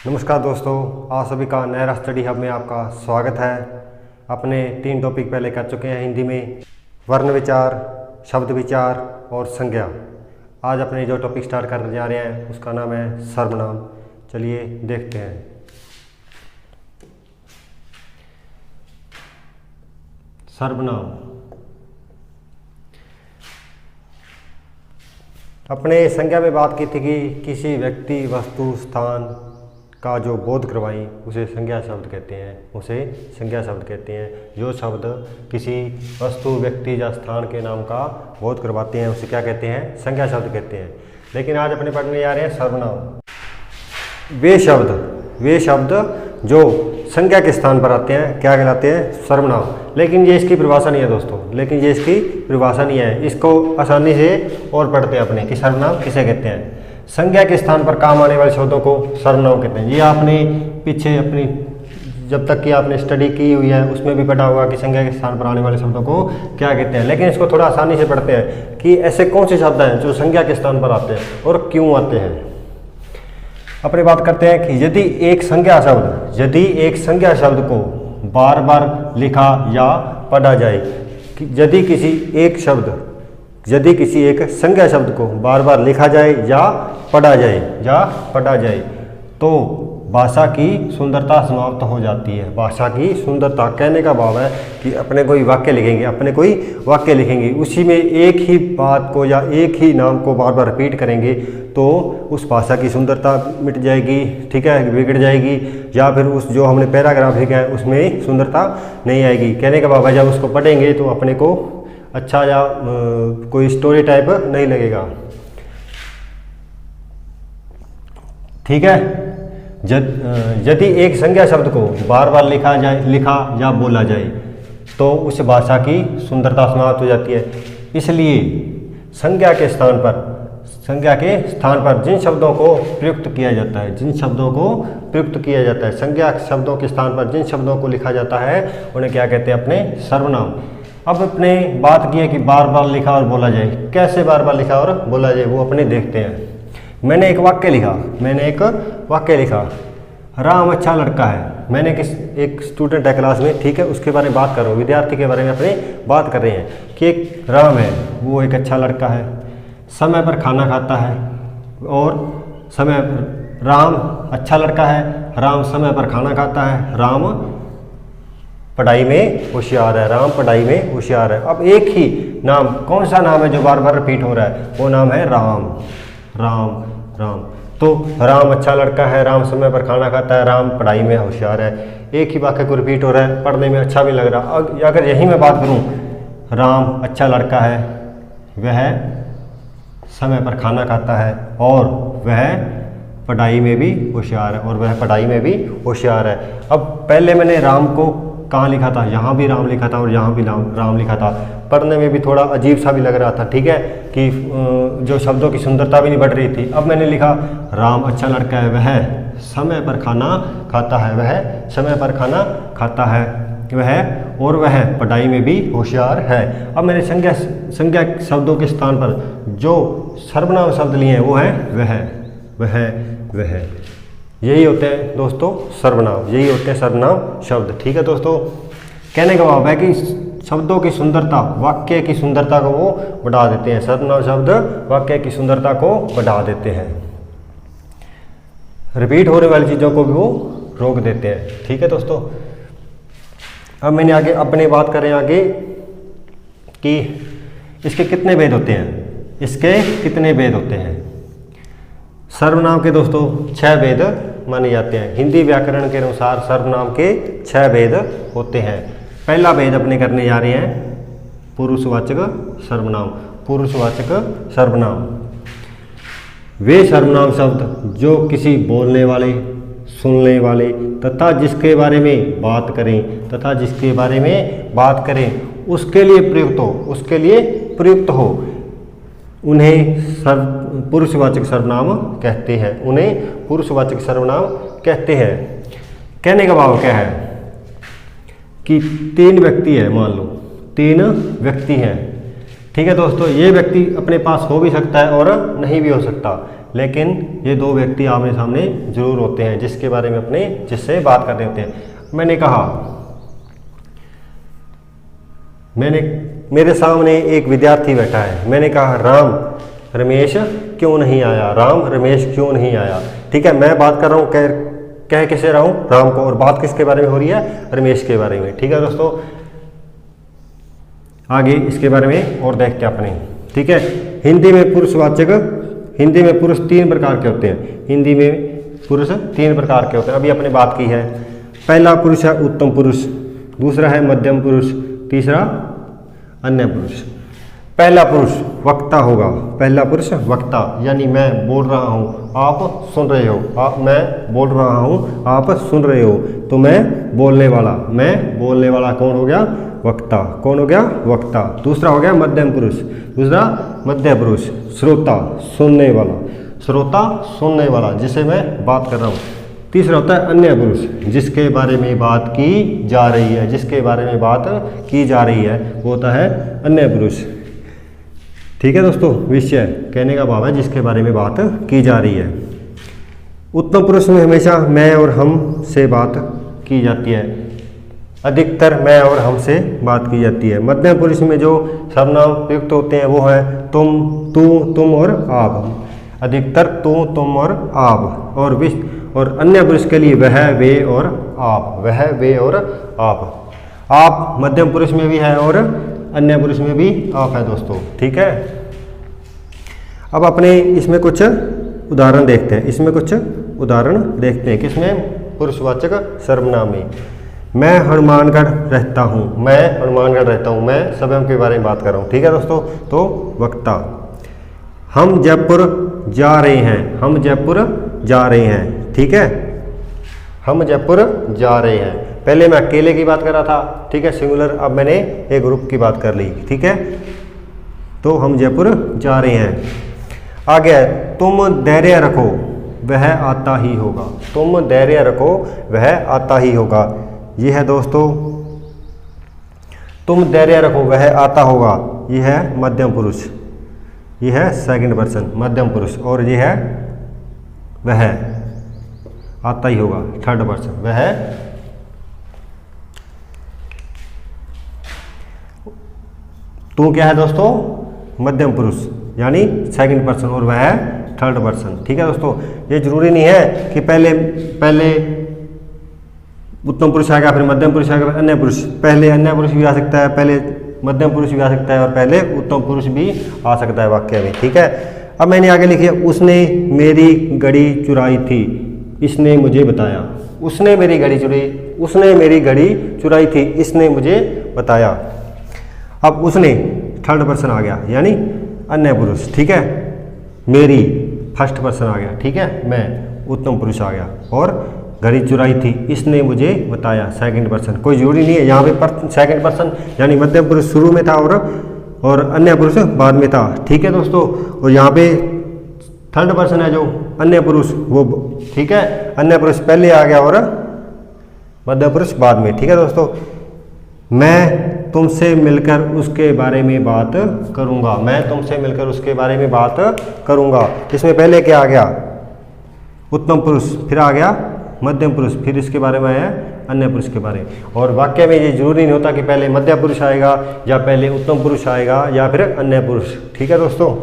नमस्कार दोस्तों, आप सभी का नया स्टडी हब में आपका स्वागत है। अपने 3 टॉपिक पहले कर चुके हैं हिंदी में, वर्ण विचार, शब्द विचार और संज्ञा। आज अपने जो टॉपिक स्टार्ट करने जा रहे हैं उसका नाम है सर्वनाम। चलिए देखते हैं। सर्वनाम अपने संज्ञा में बात की थी कि किसी व्यक्ति, वस्तु, स्थान का जो बोध करवाएं उसे संज्ञा शब्द कहते हैं। जो शब्द किसी वस्तु, व्यक्ति या स्थान के नाम का बोध करवाते हैं उसे क्या कहते हैं? संज्ञा शब्द कहते हैं। लेकिन आज अपने पढ़ने जा रहे हैं सर्वनाम। वे शब्द जो संज्ञा के स्थान पर आते हैं क्या कहलाते हैं? सर्वनाम। लेकिन ये इसकी परिभाषा नहीं है दोस्तों, इसको आसानी से और पढ़ते हैं अपने कि सर्वनाम किसे कहते हैं। संज्ञा के स्थान पर काम आने वाले शब्दों को सर्वनाम कहते हैं। ये आपने पीछे अपनी जब तक कि आपने स्टडी की हुई है उसमें भी पढ़ा होगा कि संज्ञा के स्थान पर आने वाले शब्दों को क्या कहते हैं। लेकिन इसको थोड़ा आसानी से पढ़ते हैं कि ऐसे कौन से शब्द हैं जो संज्ञा के स्थान पर आते हैं और क्यों आते हैं। अपनी बात करते हैं कि यदि एक संज्ञा शब्द को बार बार लिखा या पढ़ा जाए, यदि किसी एक संज्ञा शब्द को बार बार लिखा जाए या पढ़ा जाए तो भाषा की सुंदरता समाप्त हो जाती है। भाषा की सुंदरता कहने का भाव है कि अपने कोई वाक्य लिखेंगे, उसी में एक ही बात को या एक ही नाम को बार बार रिपीट करेंगे तो उस भाषा की सुंदरता मिट जाएगी, ठीक है, बिगड़ जाएगी, या फिर उस जो हमने पैराग्राफ लिखा है उसमें सुंदरता नहीं आएगी। कहने का भाव है जब उसको पढ़ेंगे तो अपने को अच्छा या कोई स्टोरी टाइप नहीं लगेगा, ठीक है। यदि एक संज्ञा शब्द को बार बार लिखा या बोला जाए तो उस भाषा की सुंदरता समाप्त हो जाती है। इसलिए संज्ञा के स्थान पर जिन शब्दों को प्रयुक्त किया जाता है, संज्ञा शब्दों के स्थान पर जिन शब्दों को लिखा जाता है उन्हें क्या कहते हैं? अपने सर्वनाम। अब अपने बात की है कि बार बार लिखा और बोला जाए। कैसे बार बार लिखा और बोला जाए वो अपने देखते हैं। मैंने एक वाक्य लिखा, राम अच्छा लड़का है। मैंने एक स्टूडेंट है क्लास में, ठीक है, उसके बारे में बात कर रहा हूँ, विद्यार्थी के बारे में अपने बात कर रहे हैं कि एक राम है, वो एक अच्छा लड़का है, समय पर खाना खाता है और राम अच्छा लड़का है, राम समय पर खाना खाता है, राम पढ़ाई में होशियार है। अब एक ही नाम, कौन सा नाम है जो बार बार रिपीट हो रहा है? वो नाम है राम। तो राम अच्छा लड़का है, राम समय पर खाना खाता है, राम पढ़ाई में होशियार है। एक ही वाक्य को रिपीट हो रहा है, पढ़ने में अच्छा भी लग रहा है। अगर यही मैं बात करूं, राम अच्छा लड़का है, वह समय पर खाना खाता है और वह पढ़ाई में भी होशियार है, अब पहले मैंने राम को कहाँ लिखा था? यहाँ भी राम लिखा था और यहाँ भी राम लिखा था। पढ़ने में भी थोड़ा अजीब सा भी लग रहा था, ठीक है, कि जो शब्दों की सुंदरता भी नहीं बढ़ रही थी। अब मैंने लिखा राम अच्छा लड़का है, वह समय पर खाना खाता है, और वह पढ़ाई में भी होशियार है। अब मैंने संज्ञा शब्दों के स्थान पर जो सर्वनाम शब्द लिए हैं वो है वह। यही होते हैं दोस्तों सर्वनाम शब्द, ठीक है दोस्तों। कहने का भाव है कि शब्दों की सुंदरता, वाक्य की सुंदरता को वो बढ़ा देते हैं। सर्वनाम शब्द वाक्य की सुंदरता को बढ़ा देते हैं, रिपीट होने वाली चीज़ों को भी वो रोक देते हैं, ठीक है दोस्तों। अब मैंने अपने बात करें आगे कि इसके कितने भेद होते हैं। सर्वनाम के दोस्तों 6 भेद माने जाते हैं। हिंदी व्याकरण के अनुसार सर्वनाम के 6 भेद होते हैं। पहला भेद अपने करने जा रहे हैं पुरुषवाचक सर्वनाम। वे सर्वनाम शब्द जो किसी बोलने वाले, सुनने वाले तथा जिसके बारे में बात करें उसके लिए प्रयुक्त हो उन्हें पुरुषवाचक सर्वनाम कहते हैं। कहने का भाव क्या है कि 3 व्यक्ति है, मान लो 3 व्यक्ति हैं, ठीक है दोस्तों। ये व्यक्ति अपने पास हो भी सकता है और नहीं भी हो सकता। लेकिन ये दो व्यक्ति आमने सामने जरूर होते हैं जिसके बारे में जिससे बात कर रहे होते हैं। मैंने कहा, मेरे सामने एक विद्यार्थी बैठा है। मैंने कहा राम रमेश क्यों नहीं आया, राम रमेश क्यों नहीं आया। ठीक है, मैं बात कर रहा हूँ, कह किसे रहा हूँ, राम को, और बात किसके बारे में हो रही है, रमेश के बारे में। ठीक है दोस्तों, आगे इसके बारे में और देखते हैं अपने। ठीक है, हिंदी में पुरुष 3 प्रकार के होते हैं। हिंदी में पुरुष 3 प्रकार के होते हैं, अभी अपने बात की है। पहला पुरुष है उत्तम पुरुष, दूसरा है मध्यम पुरुष, तीसरा अन्य पुरुष। पहला पुरुष वक्ता होगा, पहला पुरुष वक्ता, यानी मैं बोल रहा हूँ आप सुन रहे हो, मैं बोल रहा हूँ आप सुन रहे हो, तो मैं बोलने वाला कौन हो गया, वक्ता। कौन हो गया, वक्ता। दूसरा हो गया मध्यम पुरुष, दूसरा मध्य पुरुष, श्रोता सुनने वाला जिसे मैं बात कर रहा हूँ। तीसरा होता है अन्य पुरुष, जिसके बारे में बात की जा रही है, वो होता है अन्य पुरुष। ठीक है दोस्तों, विषय कहने का भाव है जिसके बारे में बात की जा रही है। उत्तम पुरुष में हमेशा मैं और हम से बात की जाती है, अधिकतर मैं और हम से बात की जाती है। मध्यम पुरुष में जो सर्वनाम प्रयुक्त होते हैं वो है तुम, तू, तुम और आप, अधिकतर तू, तुम और आप। और अन्य पुरुष के लिए वह, वे और आप, आप मध्यम पुरुष में भी है और अन्य पुरुष में भी आप है दोस्तों। ठीक है, अब अपने इसमें कुछ उदाहरण देखते हैं। किसमें, पुरुषवाचक सर्वनाम में। मैं हनुमानगढ़ रहता हूँ, मैं स्वयं के बारे में बात कर रहा हूँ। ठीक है दोस्तों, तो वक्ता। हम जयपुर जा रहे हैं, ठीक है, हम जयपुर जा रहे हैं। पहले मैं अकेले की बात कर रहा था, ठीक है, सिंगुलर। अब मैंने एक ग्रुप की बात कर ली। ठीक है, तो हम जयपुर जा रहे हैं। आगे है तुम धैर्य रखो वह आता ही होगा, ये है दोस्तों तुम धैर्य रखो वह आता होगा, ये है मध्यम पुरुष, ये है सेकंड पर्सन मध्यम पुरुष, और ये है वह आता ही होगा थर्ड पर्सन, वह तू क्या है दोस्तों, मध्यम पुरुष यानी सेकंड पर्सन, और वह है थर्ड पर्सन। ठीक है दोस्तों, ये जरूरी नहीं है कि पहले उत्तम पुरुष आएगा फिर मध्यम पुरुष आएगा अन्य पुरुष, पहले अन्य पुरुष भी आ सकता है, पहले मध्यम पुरुष भी आ सकता है और पहले उत्तम पुरुष भी आ सकता है वाक्य में। ठीक है, अब मैंने आगे लिखी है उसने मेरी घड़ी चुराई थी, इसने मुझे बताया। उसने मेरी घड़ी चुराई थी, इसने मुझे बताया। अब उसने थर्ड पर्सन आ गया यानी अन्य पुरुष। ठीक है, मेरी फर्स्ट पर्सन आ गया। ठीक है, मैं उत्तम पुरुष आ गया, और घड़ी चुराई थी इसने मुझे बताया सेकंड पर्सन। कोई जरूरी नहीं है यहाँ पे सेकंड पर्सन यानी मध्यम पुरुष शुरू में था और अन्य पुरुष बाद में था। ठीक है दोस्तों, और यहाँ पे थर्ड पर्सन है जो अन्य पुरुष वो, ठीक है, अन्य पुरुष पहले आ गया और मध्य पुरुष बाद में। ठीक है दोस्तों, मैं तुमसे मिलकर उसके बारे में बात करूंगा, मैं तुमसे मिलकर उसके बारे में बात करूंगा। इसमें पहले क्या आ गया, उत्तम पुरुष, फिर आ गया मध्यम पुरुष, फिर इसके बारे में आया अन्य पुरुष के बारे में। और वाक्य में ये जरूरी नहीं होता कि पहले मध्य पुरुष आएगा या पहले उत्तम पुरुष आएगा या फिर अन्य पुरुष। ठीक है दोस्तों,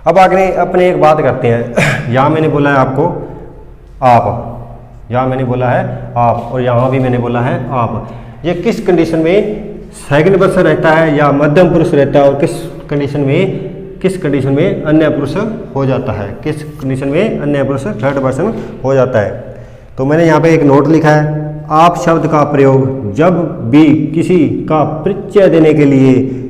अब आगे अपने एक बात करते हैं। यहाँ मैंने बोला है आपको आप, यहाँ मैंने बोला है आप, और यहाँ भी मैंने बोला है आप। ये किस कंडीशन में सेकंड पर्सन रहता है या मध्यम पुरुष रहता है, और किस कंडीशन में अन्य पुरुष हो जाता है, किस कंडीशन में अन्य पुरुष थर्ड पर्सन हो जाता है। तो मैंने यहाँ पे एक नोट लिखा है, आप शब्द का प्रयोग जब भी किसी का परिचय देने के लिए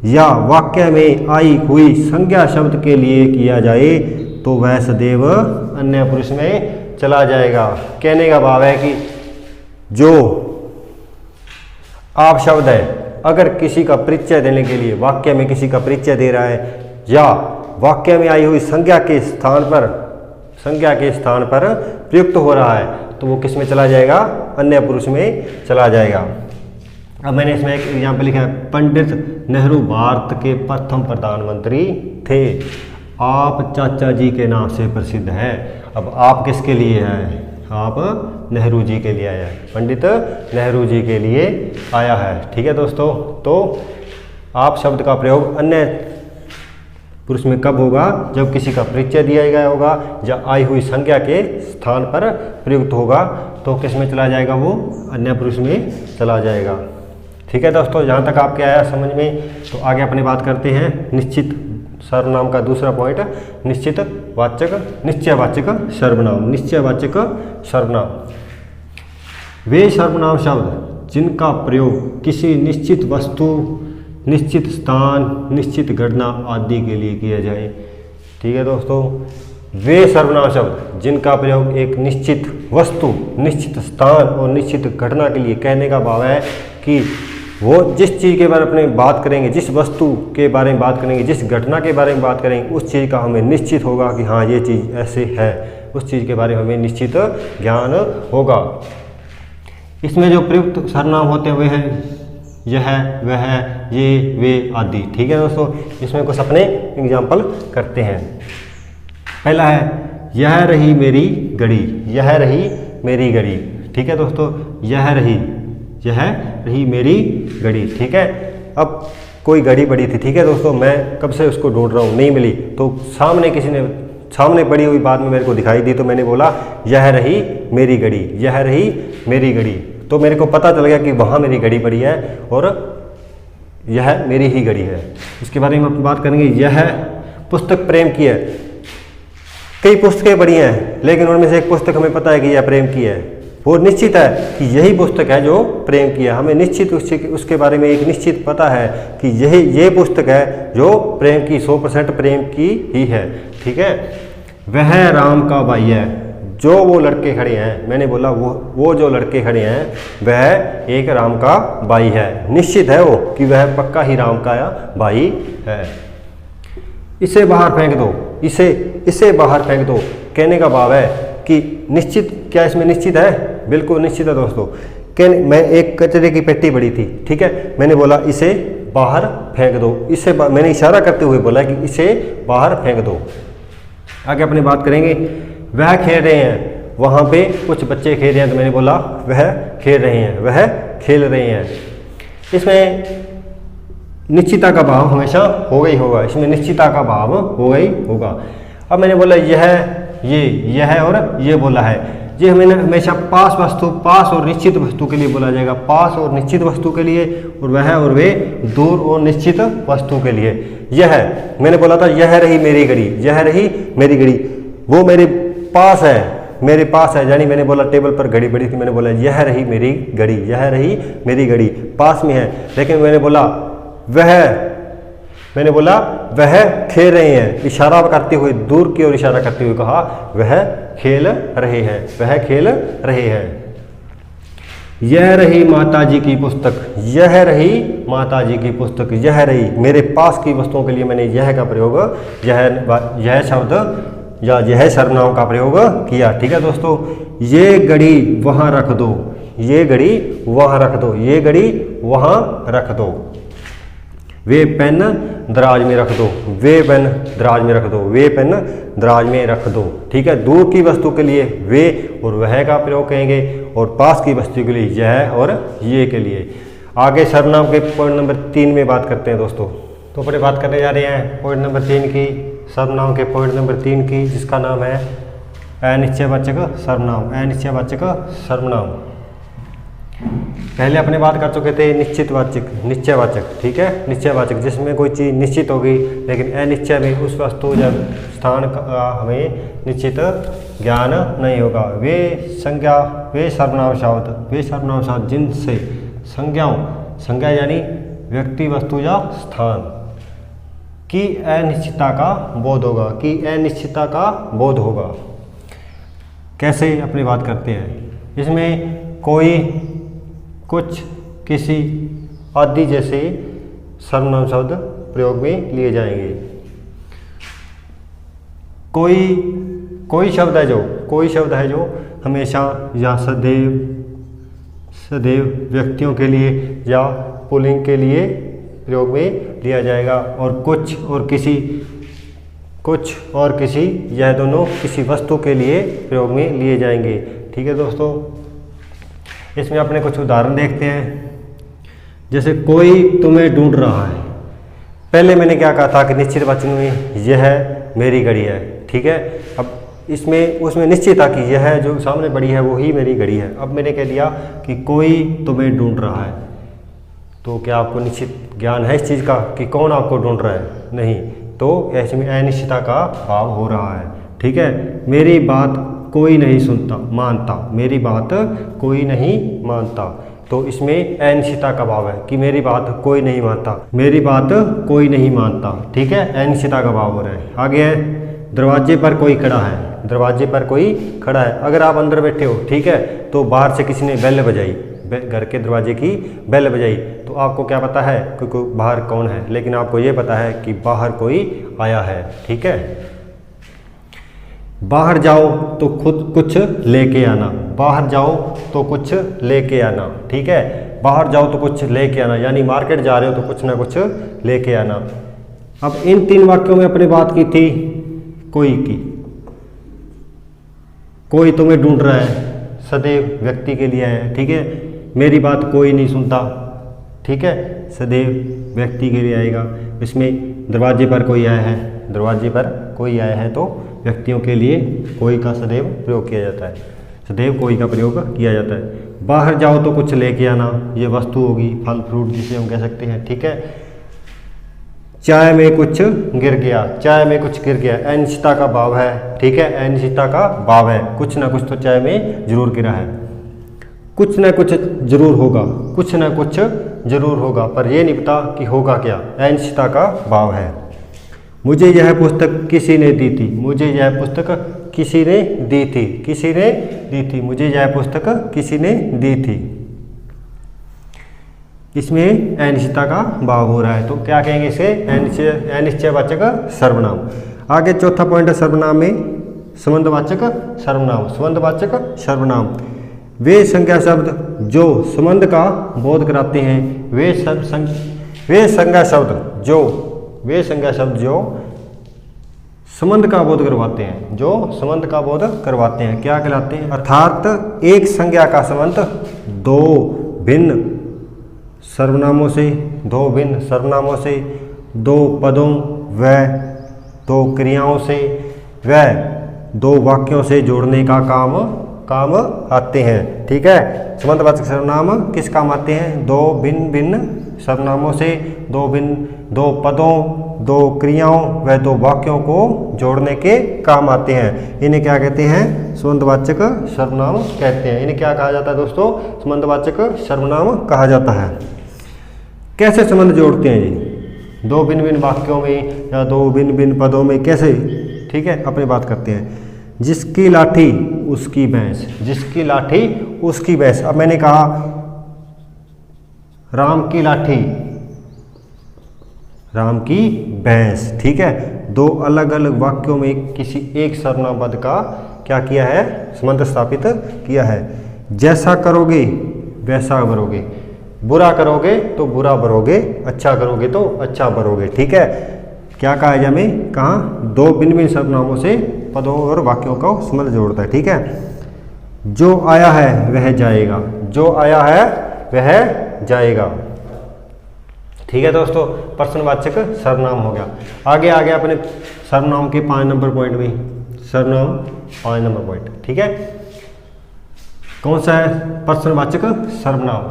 या वाक्य में आई हुई संज्ञा शब्द के लिए किया जाए तो वह सदैव अन्य पुरुष में चला जाएगा। कहने का भाव है कि जो आप शब्द है अगर किसी का परिचय देने के लिए वाक्य में किसी का परिचय दे रहा है या वाक्य में आई हुई संज्ञा के स्थान पर प्रयुक्त हो रहा है तो वो किस में चला जाएगा, अन्य पुरुष में चला जाएगा। अब मैंने इसमें एक एग्जाम्पल लिखा है, पंडित नेहरू भारत के प्रथम प्रधानमंत्री थे। आप चाचा जी के नाम से प्रसिद्ध है। अब आप किसके लिए है? आप नेहरू जी के लिए आया है, पंडित नेहरू जी के लिए आया है। ठीक है दोस्तों, तो आप शब्द का प्रयोग अन्य पुरुष में कब होगा? जब किसी का परिचय दिया गया होगा या आई हुई संज्ञा के स्थान पर प्रयुक्त होगा, तो किस में चला जाएगा? वो अन्य पुरुष में चला जाएगा। ठीक है दोस्तों, जहाँ तक आपके आया समझ में, तो आगे अपने बात करते हैं निश्चित सर्वनाम का दूसरा पॉइंट, निश्चित वाचक निश्चयवाचक सर्वनाम। निश्चयवाचक सर्वनाम वे सर्वनाम शब्द जिनका प्रयोग किसी निश्चित वस्तु, निश्चित स्थान, निश्चित घटना आदि के लिए किया जाए। ठीक है दोस्तों, वे सर्वनाम शब्द जिनका प्रयोग एक निश्चित वस्तु, निश्चित स्थान और निश्चित घटना के लिए, कहने का भाव है कि वो जिस चीज़ के बारे में बात करेंगे, जिस वस्तु के बारे में बात करेंगे, जिस घटना के बारे में बात करेंगे, उस चीज़ का हमें निश्चित होगा कि हाँ ये चीज़ ऐसे है, उस चीज़ के बारे में हमें निश्चित ज्ञान होगा। इसमें जो प्रयुक्त सर्वनाम होते हैं वे हैं यह, वह, ये, वे आदि। ठीक है दोस्तों, इसमें कुछ अपने एग्जाम्पल करते हैं। पहला है यह रही मेरी घड़ी, यह रही मेरी घड़ी। ठीक है दोस्तों, यह रही मेरी घड़ी। ठीक है, अब कोई घड़ी पड़ी थी, ठीक है दोस्तों, मैं कब से उसको ढूंढ रहा हूँ, नहीं मिली, तो सामने किसी ने सामने पड़ी हुई बाद में मेरे को दिखाई दी, तो मैंने बोला यह रही मेरी घड़ी, यह रही मेरी घड़ी। तो मेरे को पता चल गया कि वहाँ मेरी घड़ी पड़ी है और यह मेरी ही घड़ी है। इसके बारे में हम बात करेंगे। यह पुस्तक प्रेम की है। कई पुस्तकें पढ़ी हैं, लेकिन उनमें से एक पुस्तक हमें पता है कि यह प्रेम की है, वो निश्चित है कि यही पुस्तक है जो प्रेम की है। हमें निश्चित उसके बारे में एक निश्चित पता है कि ये पुस्तक है जो प्रेम की 100% प्रेम की ही है। ठीक है, वह राम का भाई है। जो वो लड़के खड़े हैं, मैंने बोला वो जो लड़के खड़े हैं वह एक राम का भाई है। निश्चित है वो कि वह पक्का ही राम का भाई है। इसे बाहर फेंक दो, इसे बाहर फेंक दो, कहने का भाव है कि निश्चित, क्या इसमें निश्चित है? बिल्कुल निश्चित है दोस्तों। मैं एक कचरे की पेटी पड़ी थी, ठीक है, मैंने बोला इसे बाहर फेंक दो, इसे मैंने इशारा करते हुए बोला कि इसे बाहर फेंक दो। आगे अपनी बात करेंगे। वह खेल रहे हैं, वहाँ पे कुछ बच्चे खेल रहे हैं, तो मैंने बोला वह खेल रहे हैं, वह खेल रहे हैं। इसमें निश्चितता का भाव हमेशा होगा ही होगा, इसमें निश्चितता का भाव होगा ही होगा। अब मैंने बोला यह और ये बोला है, ये हमें हमेशा पास वस्तु, पास और निश्चित वस्तु के लिए बोला जाएगा, पास और निश्चित वस्तु के लिए, और वह और वे दूर और निश्चित वस्तु के लिए। यह मैंने बोला था यह रही मेरी घड़ी, यह रही मेरी घड़ी, वो मेरे पास है, यानी मैंने बोला टेबल पर घड़ी पड़ी थी, मैंने बोला यह रही मेरी घड़ी, यह रही मेरी घड़ी, पास में है। लेकिन मैंने बोला वह खेल रहे हैं, इशारा करते हुए, दूर की ओर इशारा करते हुए कहा वह खेल रहे हैं, वह खेल रहे हैं। यह रही माता जी की पुस्तक, यह रही माता जी की पुस्तक, यह रही मेरे पास की वस्तुओं के लिए मैंने यह का प्रयोग, यह शब्द या यह सर्वनाम का प्रयोग किया। ठीक है दोस्तों, ये घड़ी वहाँ रख दो, ये घड़ी वहाँ रख दो, ये घड़ी वहाँ रख दो। वे पेन दराज में रख दो, वे पेन दराज में रख दो, वे पेन दराज में रख दो। ठीक है, दूर की वस्तु के लिए वे और वह का प्रयोग करेंगे, और पास की वस्तु के लिए यह और ये के लिए। आगे सर्वनाम के पॉइंट नंबर 3 में बात करते हैं दोस्तों। तो अपने बात करने जा रहे हैं पॉइंट नंबर 3 की, सर्वनाम के पॉइंट नंबर 3 की, जिसका नाम है अनिश्चयवाचक सर्वनाम। अनिश्चयवाचक सर्वनाम पहले अपने बात कर चुके थे निश्चयवाचक। ठीक है, निश्चयवाचक जिसमें कोई चीज़ निश्चित होगी, लेकिन अनिश्चय में उस वस्तु या स्थान का हमें निश्चित ज्ञान नहीं होगा। वे सर्वनाम शब्द जिनसे संज्ञा यानी व्यक्ति, वस्तु या स्थान की अनिश्चितता का बोध होगा। कैसे अपनी बात करते हैं, इसमें कोई, कुछ, किसी आदि जैसे सर्वनाम शब्द प्रयोग में लिए जाएंगे। कोई शब्द है जो हमेशा या सदैव व्यक्तियों के लिए या पुल्लिंग के लिए प्रयोग में लिया जाएगा, और कुछ और किसी कुछ और किसी, यह दोनों किसी वस्तु के लिए प्रयोग में लिए जाएंगे। ठीक है दोस्तों, इसमें अपने कुछ उदाहरण देखते हैं। जैसे कोई तुम्हें ढूंढ रहा है। पहले मैंने क्या कहा था कि निश्चित वचन में यह मेरी घड़ी है। ठीक है, अब इसमें उसमें निश्चित था कि यह जो सामने बड़ी है वो ही मेरी घड़ी है। अब मैंने कह दिया कि कोई तुम्हें ढूंढ रहा है, तो क्या आपको निश्चित ज्ञान है इस चीज़ का कि कौन आपको ढूंढ रहा है? नहीं, तो ऐसे में अनिश्चितता का भाव हो रहा है। ठीक है, मेरी बात कोई नहीं सुनता मानता, मेरी बात कोई नहीं मानता, तो इसमें अनिश्चितता का भाव है कि मेरी बात कोई नहीं मानता, मेरी बात कोई नहीं मानता। ठीक है, अनिश्चितता का भाव हो रहा है। आगे है दरवाजे पर कोई खड़ा है। दरवाजे पर कोई खड़ा है, अगर आप अंदर बैठे हो, ठीक है, तो बाहर से किसी ने बेल बजाई, घर के दरवाजे की बेल बजाई, तो आपको क्या पता है कि कोई बाहर कौन है, लेकिन आपको ये पता है कि बाहर कोई आया है। ठीक है, बाहर जाओ तो खुद कुछ लेके आना, बाहर जाओ तो कुछ लेके आना। ठीक है, बाहर जाओ तो कुछ लेके आना, यानी मार्केट जा रहे हो तो कुछ ना कुछ लेके आना। अब इन 3 वाक्यों में अपने बात की थी कोई की। कोई तुम्हें ढूंढ रहा है, सदैव व्यक्ति के लिए है। ठीक है, मेरी बात कोई नहीं सुनता, ठीक है, सदैव व्यक्ति के लिए आएगा। इसमें दरवाजे पर कोई आया है, दरवाजे पर कोई आया है, तो व्यक्तियों के लिए कोई का सदैव प्रयोग किया जाता है, सदैव कोई का प्रयोग किया जाता है। बाहर जाओ तो कुछ लेके आना, ये वस्तु होगी, फल फ्रूट जिसे हम कह सकते हैं। ठीक है, चाय में कुछ गिर गया, चाय में कुछ गिर गया, अनिश्चितता का भाव है। ठीक है, अनिश्चितता का भाव है, कुछ ना कुछ तो चाय में जरूर गिरा है, कुछ ना कुछ जरूर होगा, कुछ ना कुछ जरूर होगा, पर यह नहीं पता कि होगा क्या, अनिश्चितता का भाव है। मुझे यह पुस्तक किसी ने दी थी, मुझे यह पुस्तक किसी ने दी थी, किसी ने दी थी, मुझे यह पुस्तक किसी ने दी थी। इसमें अनिश्चितता का भाव हो रहा है, तो क्या कहेंगे इसे? अनिश्चयवाचक सर्वनाम। आगे चौथा पॉइंट है सर्वनाम में संबंधवाचक सर्वनाम। संबंधवाचक सर्वनाम वे संज्ञा शब्द जो संबंध का बोध कराते हैं, वे संज्ञा शब्द जो संबंध का बोध करवाते हैं, जो संबंध का बोध करवाते हैं, क्या कहलाते हैं? अर्थात एक संज्ञा का संबंध दो भिन्न सर्वनामों से, दो भिन्न सर्वनामों से, दो पदों व दो क्रियाओं से व दो वाक्यों से जोड़ने का काम आते हैं। ठीक है, संबंधवाचक सर्वनाम किस काम आते हैं? दो भिन्न भिन्न सर्वनामों से, दो पदों, दो क्रियाओं व दो वाक्यों को जोड़ने के काम आते हैं। इन्हें क्या कहते हैं? संबंधवाचक सर्वनाम कहते हैं। इन्हें क्या कहा जाता है दोस्तों? संबंधवाचक सर्वनाम कहा जाता है। कैसे संबंध जोड़ते हैं जी? दो भिन्न भिन्न वाक्यों में या दो भिन्न भिन्न पदों में कैसे? ठीक है, अपनी बात करते हैं। जिसकी लाठी उसकी भैंस, जिसकी लाठी उसकी भैंस। अब मैंने कहा राम की लाठी, राम की भैंस। ठीक है, दो अलग अलग वाक्यों में किसी एक सर्वनाम पद का क्या किया है? संबंध स्थापित किया है। जैसा करोगे वैसा भरोगे, बुरा करोगे तो बुरा भरोगे, अच्छा करोगे तो अच्छा भरोगे। ठीक है, क्या कहा है हमें? कहाँ? दो भिन्न भिन्न सर्वनामों से पदों और वाक्यों का संबंध जोड़ता है। ठीक है, जो आया है वह जाएगा, जो आया है वह जाएगा। ठीक है दोस्तों, प्रश्नवाचक सर्वनाम हो गया। आगे अपने सर्वनाम के 5 नंबर पॉइंट में, सर्वनाम 5 नंबर पॉइंट। ठीक है, कौन सा है? प्रश्नवाचक सर्वनाम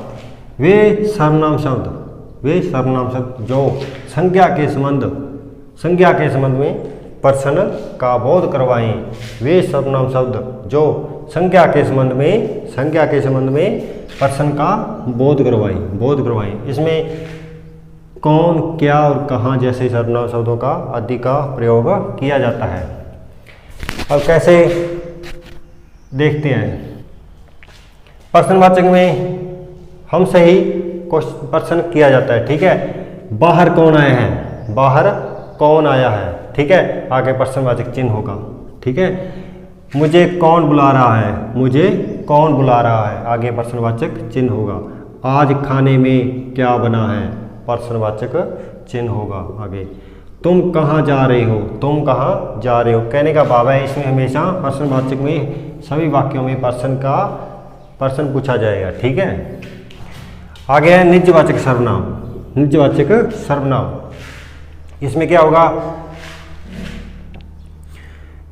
वे सर्वनाम शब्द जो संज्ञा के संबंध में प्रश्न का बोध करवाएं। वे सर्वनाम शब्द जो संज्ञा के संबंध में प्रश्न का बोध करवाएं। इसमें कौन, क्या और कहाँ जैसे सर्वनाम शब्दों का आदि का प्रयोग किया जाता है। अब कैसे देखते हैं? प्रश्नवाचक में हमसे ही प्रश्न किया जाता है। ठीक है, बाहर कौन आया है? बाहर कौन आया है? ठीक है, आगे प्रश्नवाचक चिन्ह होगा। ठीक है, मुझे कौन बुला रहा है? मुझे कौन बुला रहा है? आगे प्रश्नवाचक चिन्ह होगा। आज खाने में क्या बना है? प्रश्नवाचक चिन्ह होगा आगे। तुम कहाँ जा रहे हो, तुम कहाँ जा रहे हो कहने का भाव है। इसमें हमेशा प्रश्नवाचक में सभी वाक्यों में प्रश्न पूछा जाएगा। ठीक है, आगे है निजवाचक सर्वनाम। निजवाचक सर्वनाम इसमें क्या होगा,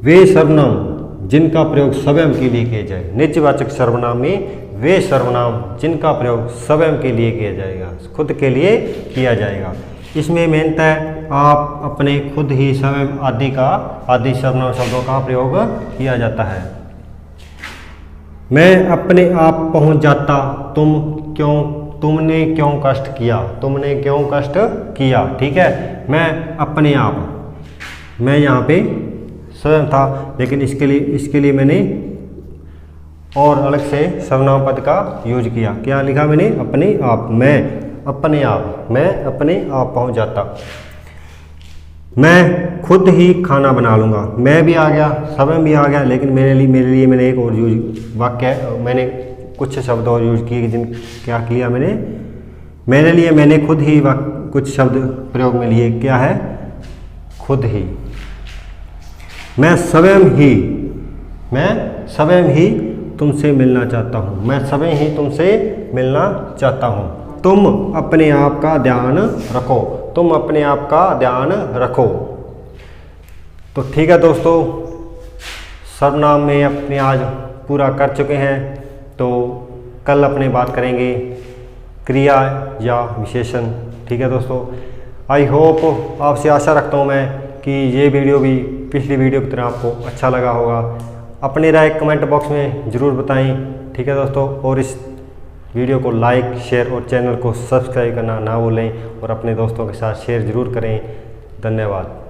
वे सर्वनाम जिनका प्रयोग स्वयं के लिए किया जाए। निजवाचक सर्वनाम में वे सर्वनाम जिनका प्रयोग स्वयं के लिए किया जाएगा, खुद के लिए किया जाएगा। इसमें मेनता है आप, अपने, खुद ही, स्वयं आदि सर्वनाम शब्दों का प्रयोग किया जाता है। मैं अपने आप पहुंच जाता, तुमने क्यों कष्ट किया, तुमने क्यों कष्ट किया। ठीक है, मैं अपने आप, मैं यहाँ पे स्वयं था, लेकिन इसके लिए मैंने और अलग से सर्वनाम पद का यूज किया। क्या लिखा मैंने, अपने आप, मैं अपने आप पहुंच जाता। मैं खुद ही खाना बना लूँगा, मैं भी आ गया, स्वयं भी आ गया, लेकिन मेरे लिए मैंने एक और मैंने कुछ शब्द और यूज किए। क्या किया मेरे लिए मैंने खुद ही कुछ शब्द प्रयोग में लिए। क्या है, खुद ही। मैं स्वयं ही तुमसे मिलना चाहता हूँ, मैं स्वयं ही तुमसे मिलना चाहता हूँ। तुम अपने आप का ध्यान रखो, तुम अपने आप का ध्यान रखो। तो ठीक है दोस्तों, सर्वनाम में अपने आज पूरा कर चुके हैं। तो कल अपने बात करेंगे क्रिया या विशेषण। ठीक है दोस्तों, आई होप, आपसे आशा रखता हूँ मैं कि ये वीडियो भी पिछली वीडियो की तरह आपको अच्छा लगा होगा। अपनी राय कमेंट बॉक्स में ज़रूर बताएं। ठीक है दोस्तों, और इस वीडियो को लाइक, शेयर और चैनल को सब्सक्राइब करना ना भूलें और अपने दोस्तों के साथ शेयर ज़रूर करें। धन्यवाद।